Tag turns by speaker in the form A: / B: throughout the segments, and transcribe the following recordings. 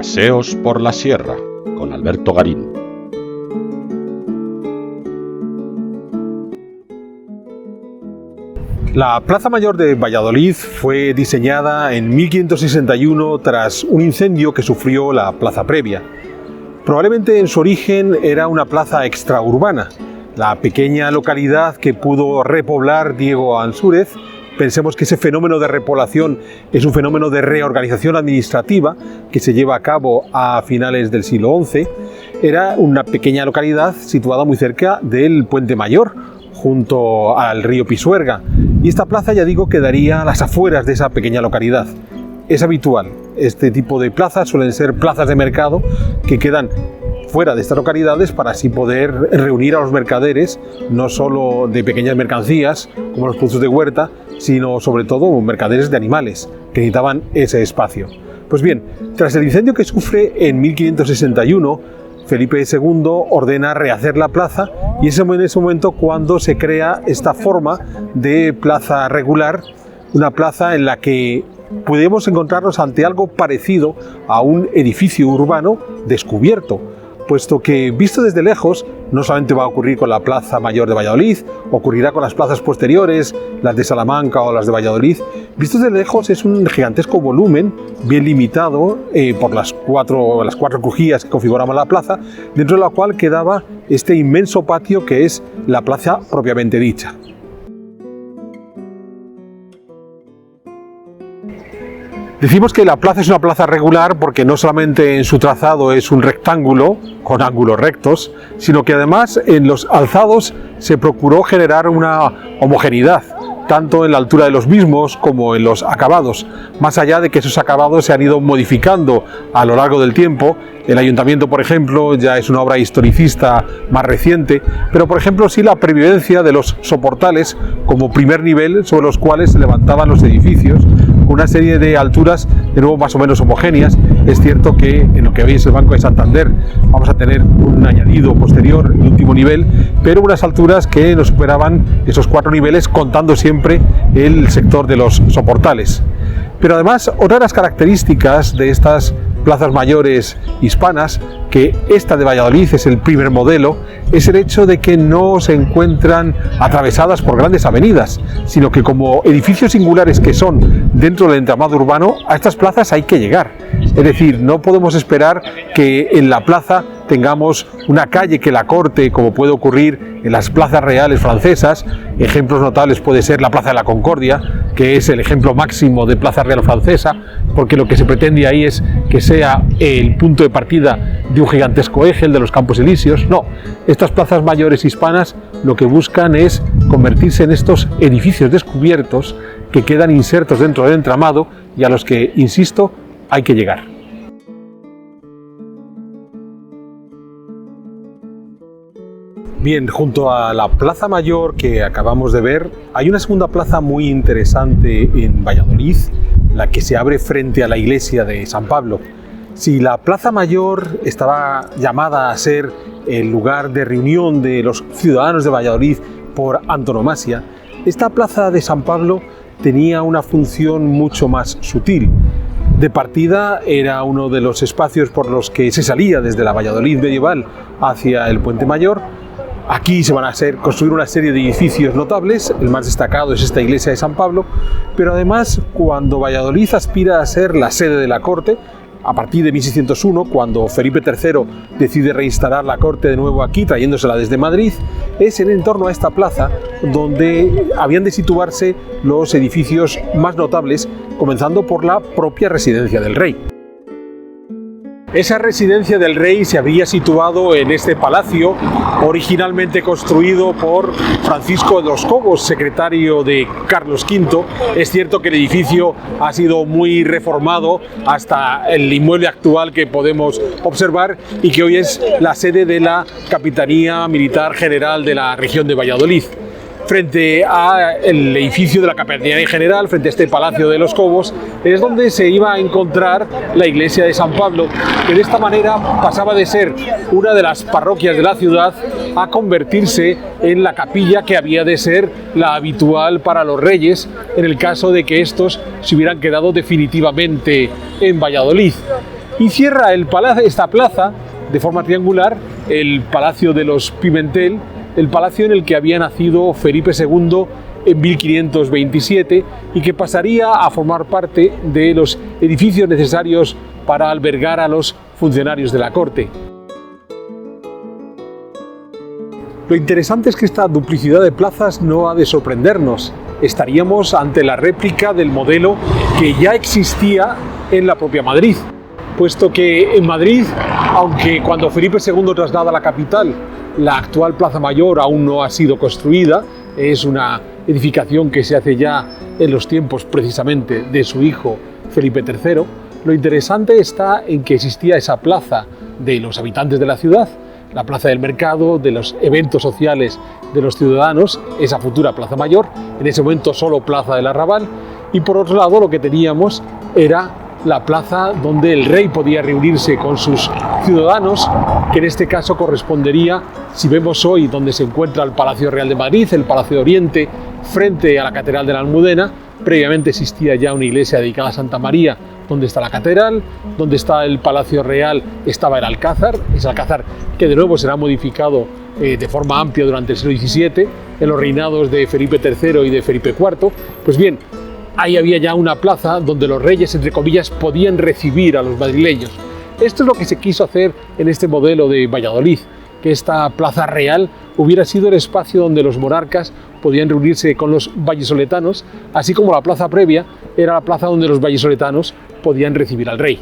A: Paseos por la Sierra, con Alberto Garín.
B: La Plaza Mayor de Valladolid fue diseñada en 1561 tras un incendio que sufrió la plaza previa. Probablemente en su origen era una plaza extraurbana, la pequeña localidad que pudo repoblar Diego Ansúrez. Pensemos que ese fenómeno de repoblación es un fenómeno de reorganización administrativa que se lleva a cabo a finales del siglo XI. Era una pequeña localidad situada muy cerca del Puente Mayor, junto al río Pisuerga. Y esta plaza, ya digo, quedaría a las afueras de esa pequeña localidad. Es habitual, este tipo de plazas suelen ser plazas de mercado que quedan fuera de estas localidades para así poder reunir a los mercaderes, no solo de pequeñas mercancías como los productos de huerta, sino sobre todo mercaderes de animales que necesitaban ese espacio. Pues bien, tras el incendio que sufre en 1561, Felipe II ordena rehacer la plaza y es en ese momento cuando se crea esta forma de plaza regular, una plaza en la que podemos encontrarnos ante algo parecido a un edificio urbano descubierto, puesto que visto desde lejos no solamente va a ocurrir con la Plaza Mayor de Valladolid, ocurrirá con las plazas posteriores, las de Salamanca o las de Valladolid. Visto desde lejos es un gigantesco volumen, bien limitado por las cuatro crujías que configuraban la plaza, dentro de la cual quedaba este inmenso patio que es la plaza propiamente dicha. Decimos que la plaza es una plaza regular porque no solamente en su trazado es un rectángulo con ángulos rectos, sino que además en los alzados se procuró generar una homogeneidad, tanto en la altura de los mismos como en los acabados, más allá de que esos acabados se han ido modificando a lo largo del tiempo. El ayuntamiento, por ejemplo, ya es una obra historicista más reciente, pero por ejemplo sí la pervivencia de los soportales como primer nivel sobre los cuales se levantaban los edificios, con una serie de alturas de nuevo más o menos homogéneas. Es cierto que en lo que hoy es el Banco de Santander vamos a tener un añadido posterior, el último nivel, pero unas alturas que nos superaban esos 4 niveles, contando siempre el sector de los soportales. Pero además, otra de las características de estas plazas mayores hispanas, que esta de Valladolid es el primer modelo, es el hecho de que no se encuentran atravesadas por grandes avenidas, sino que como edificios singulares que son dentro del entramado urbano, a estas plazas hay que llegar. Es decir, no podemos esperar que en la plaza tengamos una calle que la corte, como puede ocurrir en las plazas reales francesas. Ejemplos notables puede ser la Plaza de la Concordia, que es el ejemplo máximo de plaza real francesa, porque lo que se pretende ahí es que sea el punto de partida de un gigantesco eje, el de los Campos Elíseos. No, estas plazas mayores hispanas lo que buscan es convertirse en estos edificios descubiertos que quedan insertos dentro del entramado y a los que, insisto, hay que llegar. Bien, junto a la Plaza Mayor que acabamos de ver, hay una segunda plaza muy interesante en Valladolid, la que se abre frente a la iglesia de San Pablo. Si la Plaza Mayor estaba llamada a ser el lugar de reunión de los ciudadanos de Valladolid por antonomasia, esta Plaza de San Pablo tenía una función mucho más sutil. De partida era uno de los espacios por los que se salía desde la Valladolid medieval hacia el Puente Mayor. Aquí se van a construir una serie de edificios notables, el más destacado es esta iglesia de San Pablo, pero además cuando Valladolid aspira a ser la sede de la corte, a partir de 1601, cuando Felipe III decide reinstalar la corte de nuevo aquí, trayéndosela desde Madrid, es en torno a esta plaza donde habían de situarse los edificios más notables, comenzando por la propia residencia del rey. Esa residencia del rey se había situado en este palacio, originalmente construido por Francisco de los Cobos, secretario de Carlos V. Es cierto que el edificio ha sido muy reformado hasta el inmueble actual que podemos observar y que hoy es la sede de la Capitanía Militar General de la región de Valladolid. Frente al edificio de la Capitanía General, frente a este Palacio de los Cobos, es donde se iba a encontrar la iglesia de San Pablo, que de esta manera pasaba de ser una de las parroquias de la ciudad a convertirse en la capilla que había de ser la habitual para los reyes, en el caso de que estos se hubieran quedado definitivamente en Valladolid. Y cierra esta plaza de forma triangular el Palacio de los Pimentel, el palacio en el que había nacido Felipe II en 1527 y que pasaría a formar parte de los edificios necesarios para albergar a los funcionarios de la corte. Lo interesante es que esta duplicidad de plazas no ha de sorprendernos. Estaríamos ante la réplica del modelo que ya existía en la propia Madrid, puesto que en Madrid, aunque cuando Felipe II traslada la capital, la actual Plaza Mayor aún no ha sido construida, es una edificación que se hace ya en los tiempos precisamente de su hijo Felipe III, lo interesante está en que existía esa plaza de los habitantes de la ciudad, la plaza del mercado, de los eventos sociales de los ciudadanos, esa futura Plaza Mayor, en ese momento solo Plaza del Arrabal, y por otro lado lo que teníamos era la plaza donde el rey podía reunirse con sus ciudadanos, que en este caso correspondería, si vemos hoy donde se encuentra el Palacio Real de Madrid, el Palacio de Oriente, frente a la Catedral de la Almudena. Previamente existía ya una iglesia dedicada a Santa María, donde está la catedral, donde está el Palacio Real estaba el Alcázar, ese Alcázar que de nuevo será modificado de forma amplia durante el siglo XVII, en los reinados de Felipe III y de Felipe IV. Pues bien, ahí había ya una plaza donde los reyes, entre comillas, podían recibir a los madrileños. Esto es lo que se quiso hacer en este modelo de Valladolid, que esta plaza real hubiera sido el espacio donde los monarcas podían reunirse con los vallisoletanos, así como la plaza previa era la plaza donde los vallisoletanos podían recibir al rey.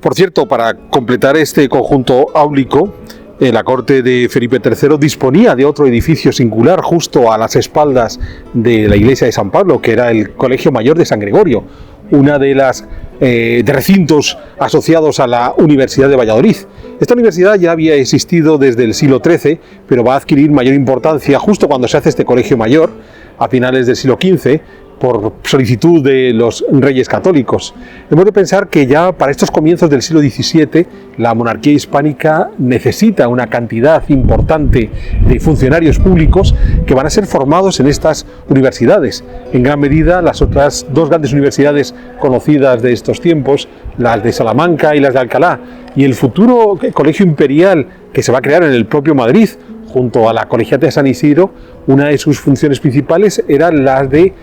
B: Por cierto, para completar este conjunto áulico, la corte de Felipe III disponía de otro edificio singular justo a las espaldas de la iglesia de San Pablo, que era el Colegio Mayor de San Gregorio, una de las recintos asociados a la Universidad de Valladolid. Esta universidad ya había existido desde el siglo XIII, pero va a adquirir mayor importancia justo cuando se hace este colegio mayor, a finales del siglo XV, por solicitud de los reyes católicos. Hemos de pensar que ya para estos comienzos del siglo XVII la monarquía hispánica necesita una cantidad importante de funcionarios públicos que van a ser formados en estas universidades. En gran medida las otras dos grandes universidades conocidas de estos tiempos, las de Salamanca y las de Alcalá, y el futuro colegio imperial que se va a crear en el propio Madrid, junto a la Colegiata de San Isidro, una de sus funciones principales era la de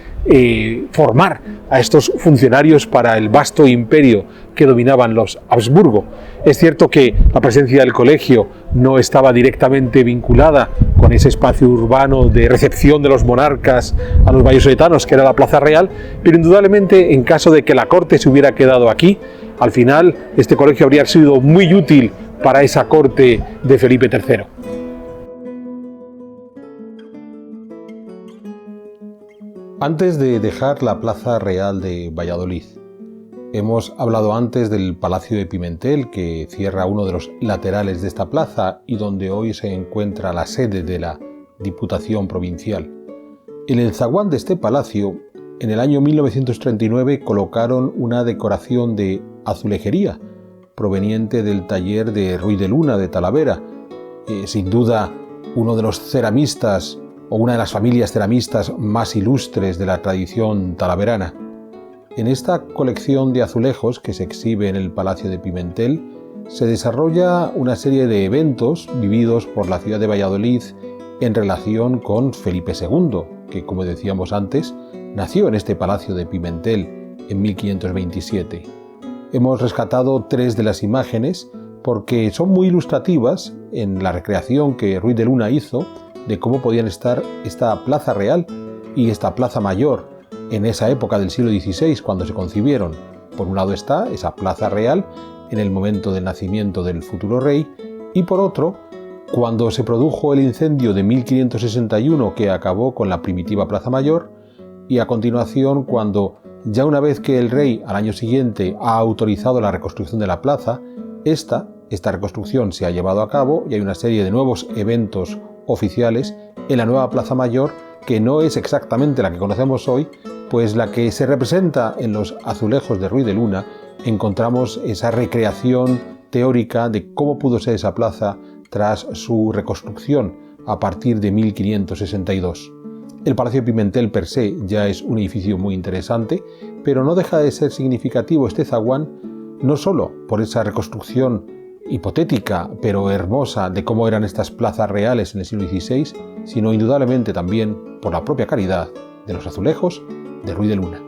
B: formar a estos funcionarios para el vasto imperio que dominaban los Habsburgo. Es cierto que la presencia del colegio no estaba directamente vinculada con ese espacio urbano de recepción de los monarcas a los vallisoletanos, que era la Plaza Real, pero indudablemente en caso de que la corte se hubiera quedado aquí, al final este colegio habría sido muy útil para esa corte de Felipe III. Antes de dejar la Plaza Real de Valladolid, hemos hablado antes del Palacio de Pimentel, que cierra uno de los laterales de esta plaza y donde hoy se encuentra la sede de la Diputación Provincial. En el zaguán de este palacio, en el año 1939 colocaron una decoración de azulejería proveniente del taller de Ruiz de Luna de Talavera, sin duda uno de los ceramistas o una de las familias ceramistas más ilustres de la tradición talaverana. En esta colección de azulejos que se exhibe en el Palacio de Pimentel se desarrolla una serie de eventos vividos por la ciudad de Valladolid en relación con Felipe II, que, como decíamos antes, nació en este Palacio de Pimentel en 1527. Hemos rescatado 3 de las imágenes porque son muy ilustrativas en la recreación que Ruiz de Luna hizo de cómo podían estar esta Plaza Real y esta Plaza Mayor en esa época del siglo XVI cuando se concibieron. Por un lado está esa Plaza Real en el momento del nacimiento del futuro rey y por otro, cuando se produjo el incendio de 1561 que acabó con la primitiva Plaza Mayor y a continuación cuando ya una vez que el rey al año siguiente ha autorizado la reconstrucción de la plaza, esta reconstrucción se ha llevado a cabo y hay una serie de nuevos eventos oficiales en la nueva Plaza Mayor, que no es exactamente la que conocemos hoy, pues la que se representa en los azulejos de Ruiz de Luna, encontramos esa recreación teórica de cómo pudo ser esa plaza tras su reconstrucción a partir de 1562. El Palacio Pimentel per se ya es un edificio muy interesante, pero no deja de ser significativo este zaguán, no solo por esa reconstrucción hipotética pero hermosa de cómo eran estas plazas reales en el siglo XVI, sino indudablemente también por la propia calidad de los azulejos de Ruiz de Luna.